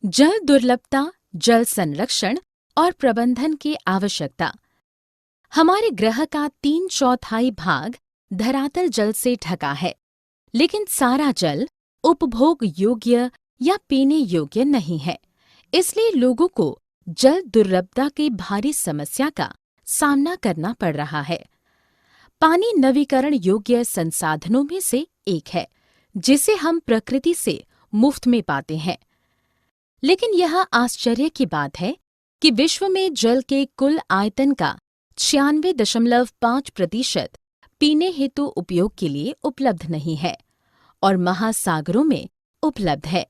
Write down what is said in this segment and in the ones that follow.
जल दुर्लभता, जल संरक्षण और प्रबंधन की आवश्यकता। हमारे ग्रह का 3/4 भाग धरातल जल से ढका है, लेकिन सारा जल उपभोग योग्य या पीने योग्य नहीं है। इसलिए लोगों को जल दुर्लभता की भारी समस्या का सामना करना पड़ रहा है। पानी नवीकरण योग्य संसाधनों में से एक है, जिसे हम प्रकृति से मुफ्त में पाते हैं। लेकिन यह आश्चर्य की बात है कि विश्व में जल के कुल आयतन का 96.5% पीने हेतु उपयोग के लिए उपलब्ध नहीं है और महासागरों में उपलब्ध है।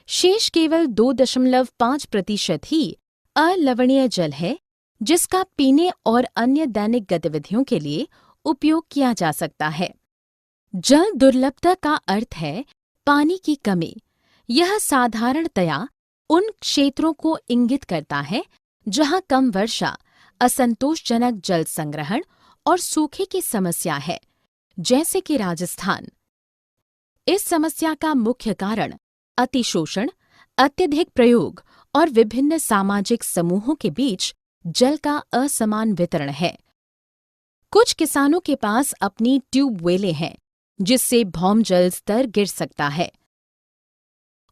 शेष केवल 2.5% ही अलवणीय जल है, जिसका पीने और अन्य दैनिक गतिविधियों के लिए उपयोग किया जा सकता है। जल दुर्लभता का अर्थ है पानी की कमी। यह साधारणतया उन क्षेत्रों को इंगित करता है जहां कम वर्षा, असंतोषजनक जल संग्रहण और सूखे की समस्या है, जैसे कि राजस्थान। इस समस्या का मुख्य कारण अतिशोषण, अत्यधिक प्रयोग और विभिन्न सामाजिक समूहों के बीच जल का असमान वितरण है। कुछ किसानों के पास अपनी ट्यूबवेलें हैं, जिससे भौमजल स्तर गिर सकता है।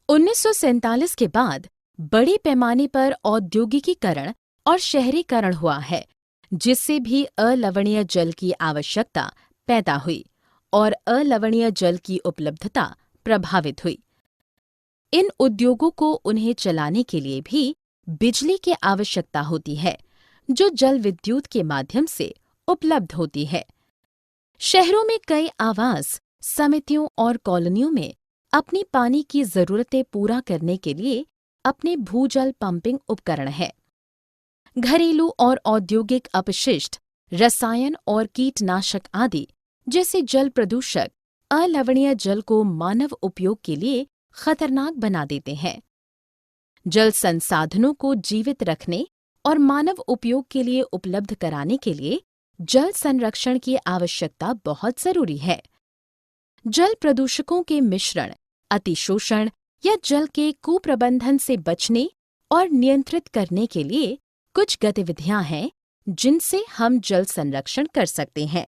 1947 के बाद बड़े पैमाने पर औद्योगिकीकरण और शहरीकरण हुआ है, जिससे भी अलवणीय जल की आवश्यकता पैदा हुई और अलवणीय जल की उपलब्धता प्रभावित हुई। इन उद्योगों को उन्हें चलाने के लिए भी बिजली की आवश्यकता होती है, जो जल विद्युत के माध्यम से उपलब्ध होती है। शहरों में कई आवास, समितियों और कॉलोनियों में अपनी पानी की जरूरतें पूरा करने के लिए अपने भूजल पंपिंग उपकरण है। घरेलू और औद्योगिक अपशिष्ट, रसायन और कीटनाशक आदि जैसे जल प्रदूषक अलवणीय जल को मानव उपयोग के लिए खतरनाक बना देते हैं। जल संसाधनों को जीवित रखने और मानव उपयोग के लिए उपलब्ध कराने के लिए जल संरक्षण की आवश्यकता बहुत जरूरी है। जल प्रदूषकों के मिश्रण, अतिशोषण या जल के कुप्रबंधन से बचने और नियंत्रित करने के लिए कुछ गतिविधियां हैं, जिनसे हम जल संरक्षण कर सकते हैं।